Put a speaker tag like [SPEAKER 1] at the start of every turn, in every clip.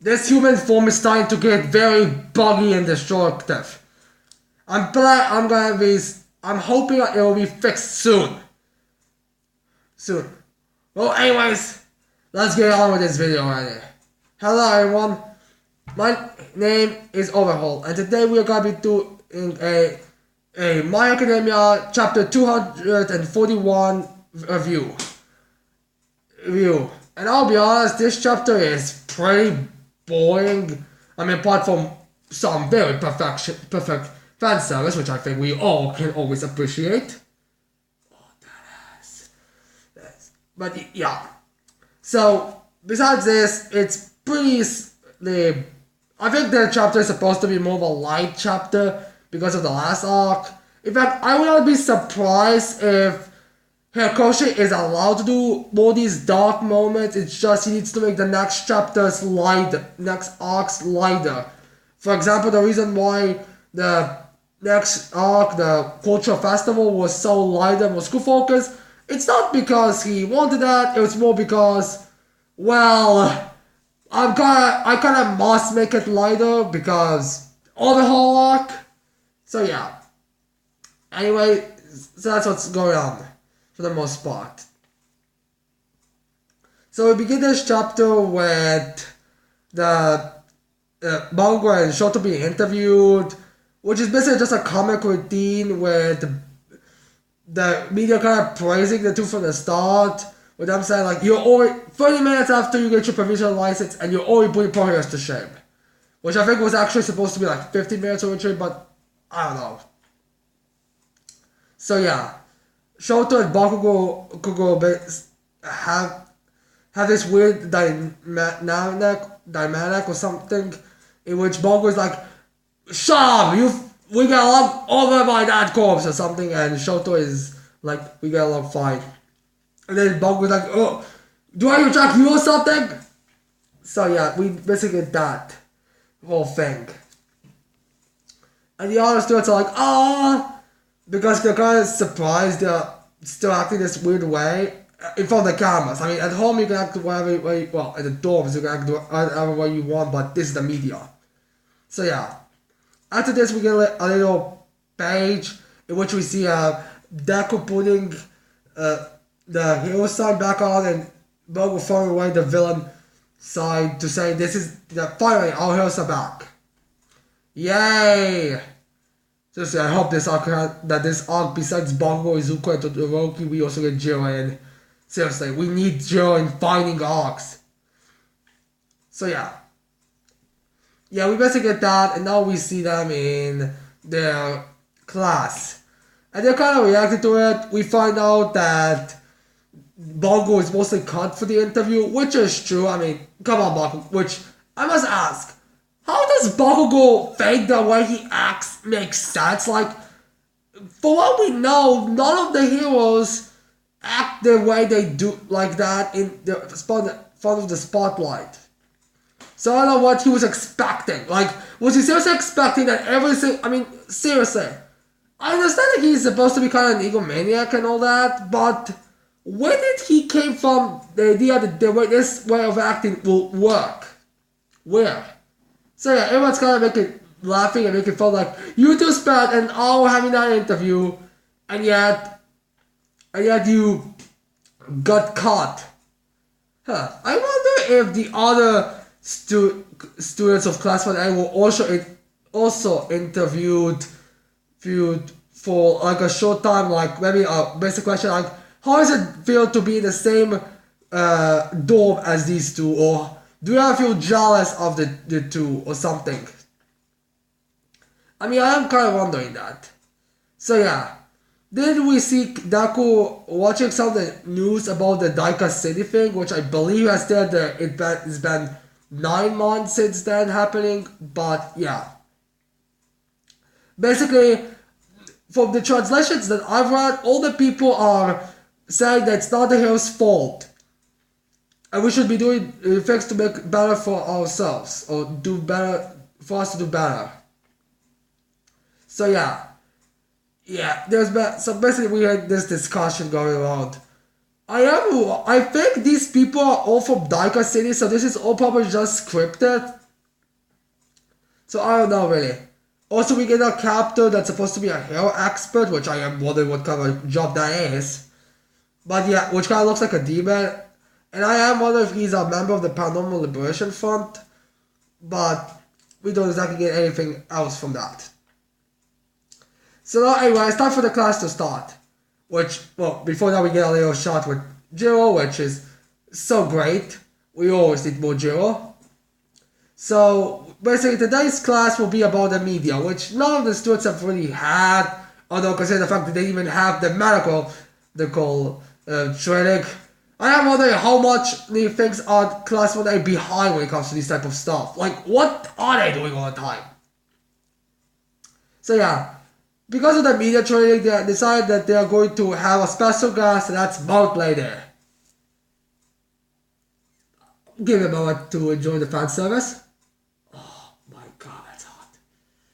[SPEAKER 1] this human form is starting to get very buggy and destructive. I'm hoping it will be fixed soon. Well, anyways, let's get on with this video already. Hello everyone, my name is Overhaul, and today we are gonna be doing a My Academia chapter 241 review. And I'll be honest, this chapter is pretty boring. I mean, apart from some very perfect fan service, which I think we all can always appreciate. Oh, that is. But yeah. So, besides this, it's pretty. I think the chapter is supposed to be more of a light chapter because of the last arc. In fact, I would not be surprised if Hirkoshi is allowed to do more of these dark moments. It's just he needs to make the next chapters lighter, next arcs lighter. For example, the reason why the next arc, the Culture Festival, was so lighter, more school focused, it's not because he wanted that, it was more because, well, I kinda must make it lighter because of the whole arc. So yeah. Anyway, so that's what's going on for the most part. So we begin this chapter with the Bongo and Shoto being interviewed, which is basically just a comic routine with the media kind of praising the two from the start, with them saying like, you're already 30 minutes after you get your provisional license and you're already putting progress to shame. Which I think was actually supposed to be like 15 minutes originally, but I don't know. So yeah, Shoto and Bakugo have this weird dynamic or something, in which Bakugo is like, shut up, we get along over my dad corpse or something, and Shoto is like, we get along fine. And then Bakugo is like, oh, do I reject you or something? So yeah, we basically get that whole thing. And the other students are like, ah, because they're kind of surprised they're still acting this weird way in front of the cameras. I mean, at home you can act whatever way, well, at the dorms you can act whatever way you want, but this is the media. So yeah. After this, we get a little page in which we see Deku putting the hero sign back on and Bogo throwing away the villain side to say this is finally our heroes are back. Yay! Seriously, I hope this arc besides Bongo, Izuku, and Todoroki, we also get Jiro in. Seriously, we need Jiro in finding arcs. So yeah. Yeah, we basically get that, and now we see them in their class. And they're kind of reacting to it. We find out that Bongo is mostly cut for the interview, which is true. I mean, come on, Bongo. Which, I must ask, how does Bongo fake the way he acts make sense? Like, for what we know, none of the heroes act the way they do like that in the front of the spotlight. So I don't know what he was expecting. Like, was he seriously expecting that I mean, seriously. I understand that he's supposed to be kind of an egomaniac and all that, but where did he came from the idea that this way of acting will work? Where? So yeah, everyone's kind of laughing and making fun like, you two spent an hour having that interview, and yet you got caught. Huh. I wonder if the other students of class 1A were also interviewed for like a short time, like maybe a basic question like, how does it feel to be in the same dorm as these two, or do you ever feel jealous of the two or something? I mean, I am kind of wondering that. So yeah, then we see Deku watching some of the news about the Daika City thing, which I believe has said that it's been 9 months since then happening, but yeah. Basically, from the translations that I've read, all the people are saying that it's not the hero's fault. And we should be doing things to make better for ourselves, or do better, for us to do better. So yeah. So basically we had this discussion going around I think these people are all from Daika City, so this is all probably just scripted. So I don't know really. Also, we get a captain that's supposed to be a hero expert, which I am wondering what kind of job that is. But yeah, which kind of looks like a demon. And I am wondering if he's a member of the Paranormal Liberation Front. But we don't exactly get anything else from that. So now, anyway, it's time for the class to start. Which, well, before that we get a little shot with Jiro, which is so great. We always need more Jiro. So, basically today's class will be about the media, which none of the students have really had, although considering the fact that they even have the medical training. I am wondering how much the things are class 1A behind when it comes to this type of stuff. Like, what are they doing all the time? So yeah, because of the media training, they decided that they are going to have a special guest, and that's Mount Lady. Give a moment to enjoy the fan service. Oh my god, that's hot.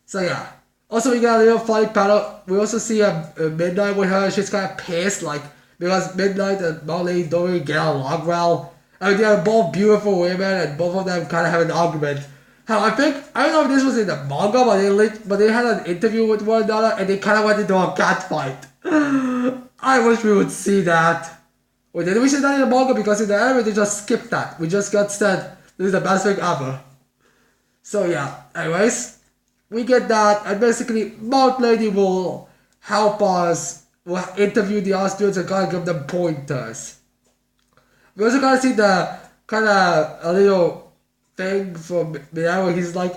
[SPEAKER 1] So yeah. Also, we got a little funny panel. We also see a Midnight with her. She's kind of pissed, like, because Midnight and Mount Lady don't really get along well. I mean, they are both beautiful women, and both of them kind of have an argument. Hell, I don't know if this was in the manga, but they had an interview with one another, and they kind of went into a cat fight. I wish we would see that. Wait, did we see that in the manga? Because in the anime they just skipped that. We just got said, this is the best thing ever. So yeah, anyways, we get that, and basically Mount Lady will help us, will interview the art students and kind of give them pointers. We also kind of see the kind of a little thing from Mirai where he's like,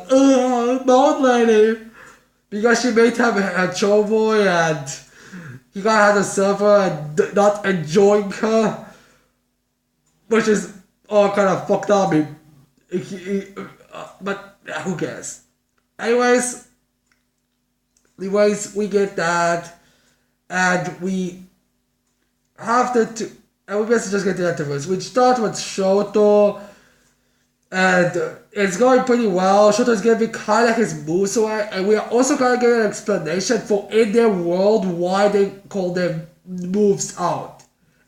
[SPEAKER 1] Mount Lady, because she made him a troll boy and he kind of had a server and not enjoying her, which is all kind of fucked up. But who cares? Anyways, we get that, and we have to, and we basically just get the interviews. We start with Shoto, and it's going pretty well. Shoto's giving kind of his moves away, and we are also going to get an explanation for in their world why they call their moves out.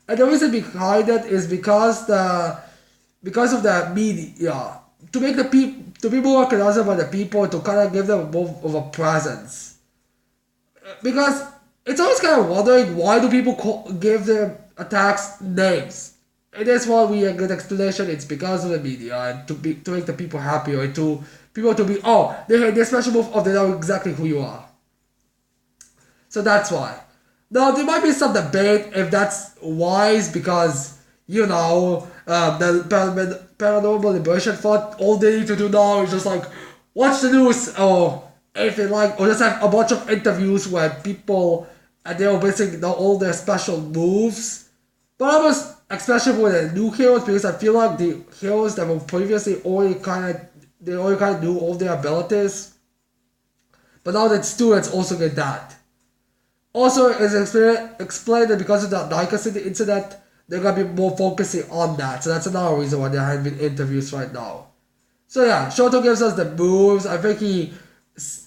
[SPEAKER 1] And the reason behind it is because of the media, to make to be more recognizable by the people, to kind of give them more of a presence. Because it's always kind of wondering, why do people give their attacks names? And that's why we get explanation. It's because of the media, and to make the people happy, or to people to be, oh, they had this special move, oh, they know exactly who you are. So that's why. Now there might be some debate if that's wise, because the Paranormal Liberation Front, all they need to do now is just like watch the news or anything like, or just have a bunch of interviews where people and they're basically all their special moves. But I was especially with the new heroes, because I feel like the heroes that were previously already kind of knew all their abilities. But now that students also get that. Also, it's explained that because of the Daika City incident, they're gonna be more focusing on that. So that's another reason why they're having interviews right now. So yeah, Shoto gives us the moves. I think he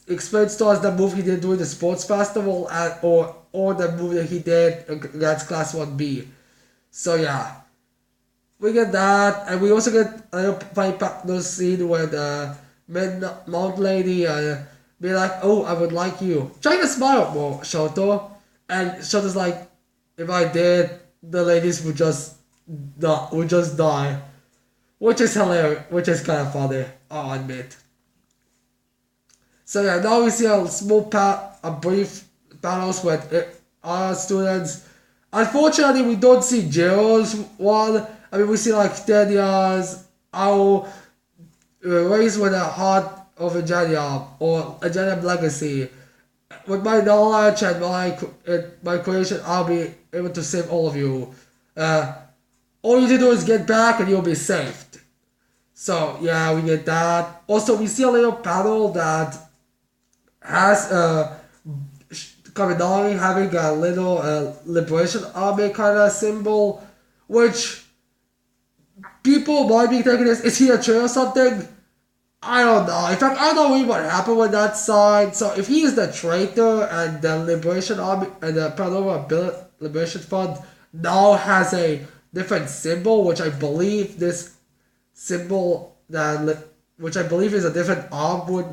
[SPEAKER 1] explains to us the move he did during the sports festival, or the move that he did against Class 1B. So yeah, we get that, and we also get a funny scene where the Mount Lady be like, oh, I would like you. Trying to smile more, Shoto. And Shoto's like, if I did, the ladies would just die. Which is hilarious, which is kind of funny, I'll admit. So yeah, now we see a brief panels with our students. Unfortunately, we don't see Jiro's one. I mean, we see like Tedia's, our raised with a heart of a Genium, or a Genium legacy. With my knowledge and my creation, I'll be able to save all of you. All you need to do is get back and you'll be saved. So yeah, we get that. Also, we see a little panel that has Kaminari having a little Liberation Army kind of symbol, which people might be thinking is he a traitor or something? I don't know. In fact, I don't know really what happened with that side. So if he is the traitor and the Liberation Army and the Paranormal Liberation Fund now has a different symbol, which I believe this symbol which I believe is a different arm with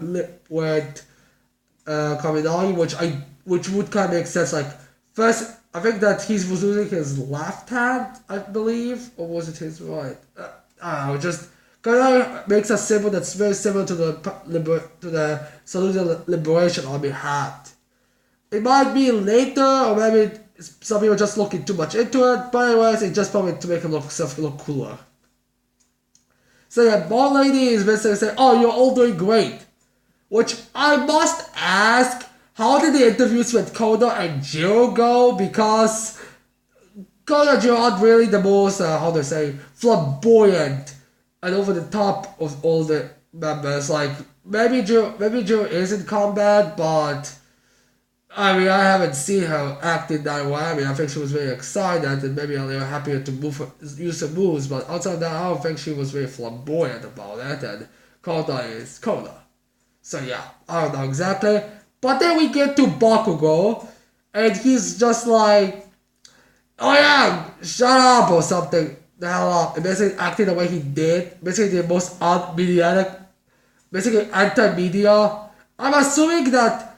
[SPEAKER 1] Kaminari, which would kind of make sense. Like first, I think that he was using his left hand, I believe, or was it his right? I don't know. Just Kaminari makes a symbol that's very similar to the Saluda Liberation Army hat. It might be later, or maybe some people just looking too much into it. But anyways, it just probably to make him look cooler. So yeah, Ball Lady is basically saying, "Oh, you're all doing great," which I must ask, how did the interviews with Koda and Jiro go? Because Koda and Jiro aren't really the most, flamboyant and over the top of all the members. Like maybe Jiro is in combat, but I mean, I haven't seen her acting that way. I mean, I think she was very excited and maybe a little happier to use her moves, but outside of that, I don't think she was very flamboyant about it, and Koda is Koda. So yeah, I don't know exactly. But then we get to Bakugo, and he's just like, "Oh yeah, shut up," or something. The hell up. And basically acting the way he did. Basically the most unmediatic, basically anti-media. I'm assuming that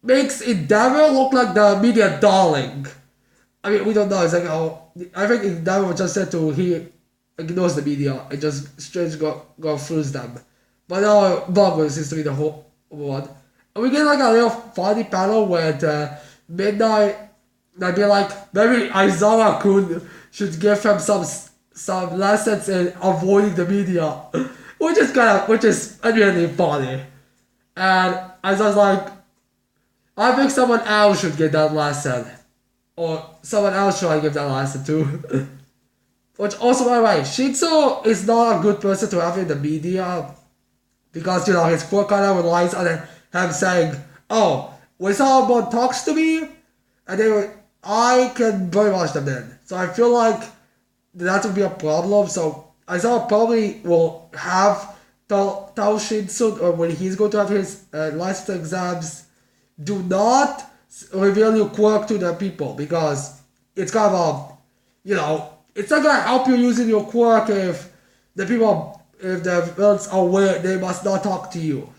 [SPEAKER 1] makes Endeavor look like the media darling. I mean, we don't know. It's like, oh, I think Endeavor just said to he ignores the media and just straight go through them. But now Bakugo seems to be the whole one. And we get like a little funny panel with Midnight. That'd be like, maybe Aizawa-kun should give him some lessons in avoiding the media. which is really funny. And Aizawa's like, I think someone else should get that lesson. Or someone else should give that lesson too. Which also, by the way, Shinzo is not a good person to have in the media. Because, his quote kind of relies on him saying, "Oh, when someone talks to me, and I can very much them in." So I feel like that would be a problem. So Aizawa probably will have tell Shinzo, or when he's going to have his license exams, do not reveal your quirk to the people, because it's kind of it's not gonna help you using your quirk if the villains are weird, they must not talk to you.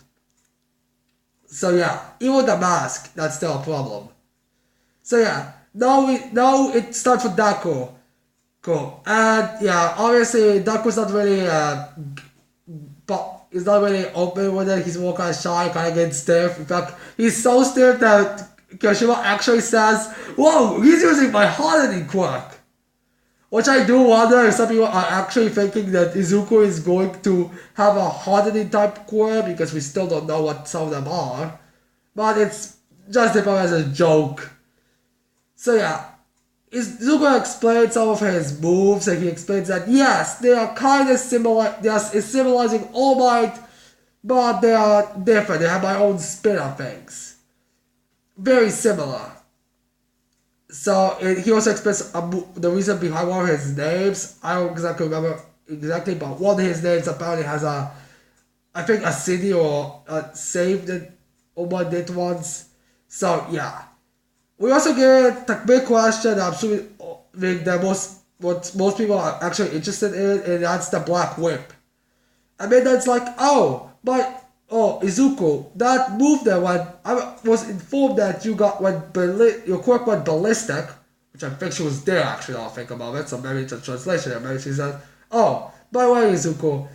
[SPEAKER 1] So yeah, even the mask, that's still a problem. So yeah, now it starts with Daku. Cool. And yeah, obviously Daku's not really but he's not really open with it. He's more kind of shy, kind of getting stiff. In fact, he's so stiff that Kyoshima actually says, "Whoa, he's using my hardening quirk." Which I do wonder if some people are actually thinking that Izuku is going to have a hardening type quirk, because we still don't know what some of them are. But it's just as a joke. So yeah, Izuku explains some of his moves, and he explains that yes, they are kind of similar, they are symbolizing All Might, but they are different, they have my own spin on things. Very similar. So he also explains the reason behind one of his names. I don't exactly remember but one of his names apparently has I think a city or a save that Oma did once. So yeah, we also get the big question. I'm assuming what most people are actually interested in, and that's the Black Whip. And then it's like, Izuku, that move there when I was informed that your quirk went ballistic, which I think she was there actually, I'll think about it, so maybe it's a translation there. Maybe she said, "Oh, by the way, Izuku,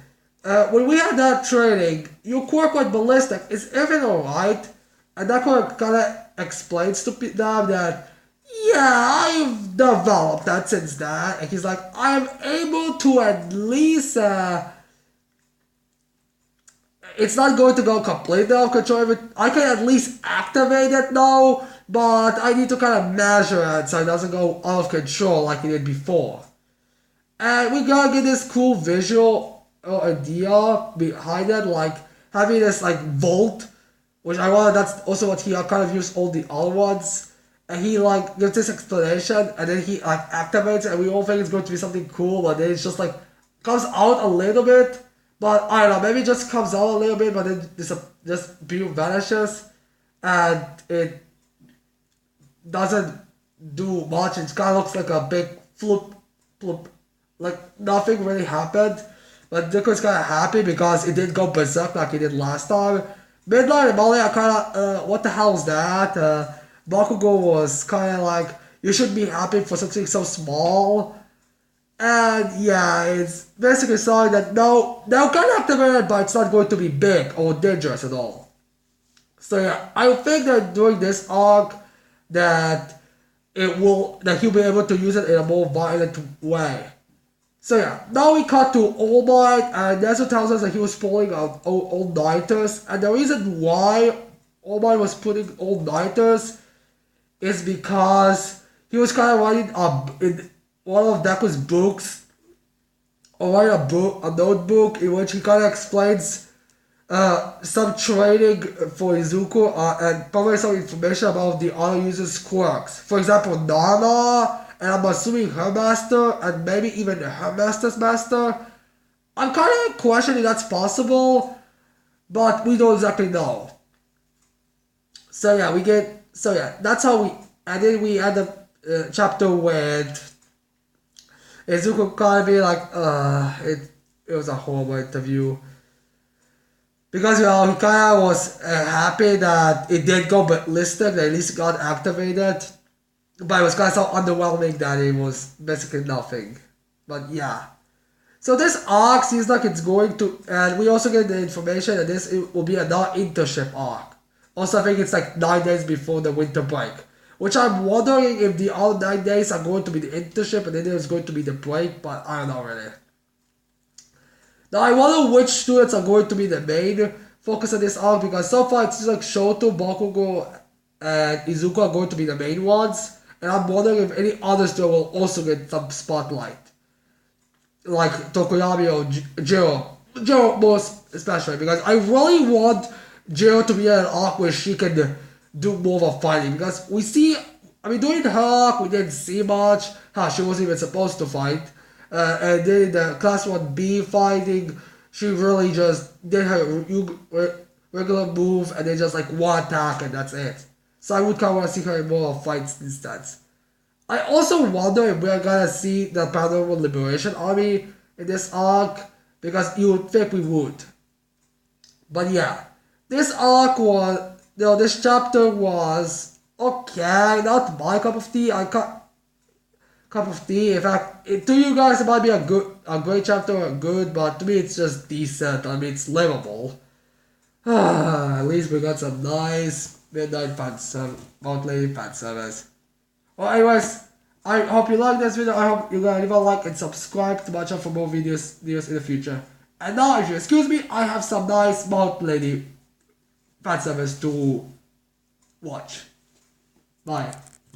[SPEAKER 1] when we had that training, your quirk went ballistic, is everything alright?" And that kind of explains to them that, yeah, I've developed that since that. And he's like, I'm able to at least it's not going to go completely off control. I can at least activate it now, but I need to kind of measure it so it doesn't go out of control like it did before. And we gotta get this cool visual idea behind it, like having this like vault, which that's also what he kind of used all the other ones. And he like gives this explanation, and then he like activates it, and we all think it's going to be something cool, but then it's just like comes out a little bit. But I don't know, maybe it just comes out a little bit, but then just vanishes, and it doesn't do much. It kind of looks like a big floop, floop. Like, nothing really happened. But Zuko's kind of happy because it didn't go berserk like it did last time. Midnight and Molly are kind of, what the hell is that? Bakugo was kind of like, you should be happy for something so small. And yeah, it's basically saying that no, they'll kind of activate it, but it's not going to be big or dangerous at all. So yeah, I think that during this arc, that that he'll be able to use it in a more violent way. So yeah, now we cut to All Might, and Nezu tells us that he was pulling out all-nighters, and the reason why All Might was putting all-nighters is because he was kind of writing in one of Deku's books, or writing a notebook in which he kind of explains some training for Izuku and probably some information about the other users' quirks. For example, Nana, and I'm assuming her master, and maybe even her master's master. I'm kind of questioning that's possible, but we don't exactly know. So yeah, that's how and then we end up chapter with Izuku kind of be like, it was a horrible interview. Because, he kind of was happy that it did go ballistic, that at least it got activated. But it was kind of so underwhelming that it was basically nothing. But yeah. So this arc seems like it's going to, and we also get the information that it will be another internship arc. Also, I think it's like 9 days before the winter break. Which I'm wondering if the other 9 days are going to be the internship and then there's going to be the break, but I don't know really. Now I wonder which students are going to be the main focus of this arc, because so far it seems like Shoto, Bakugo, and Izuku are going to be the main ones. And I'm wondering if any other student will also get some spotlight. Like Tokoyami or Jiro. Jiro most especially, because I really want Jiro to be in an arc where she can do more of a fighting. Because during her arc we didn't see much. She wasn't even supposed to fight. And then the class 1B fighting, she really just did her regular move and then just like one attack and that's it. So I would kind of want to see her in more fights instead. I also wonder if we're gonna see the Paranormal Liberation Army in this arc, because you would think we would. But yeah, this arc was, this chapter was okay, not my cup of tea. Cup of tea. In fact, to you guys it might be a great chapter or good, but to me it's just decent. It's livable. At least we got some nice midnight fan service, Mount Lady fan service. Well, anyways, I hope you like this video. I hope you're gonna leave a like and subscribe to my channel for more videos in the future. And now, if you excuse me, I have some nice Mount Lady fan service to watch. Bye.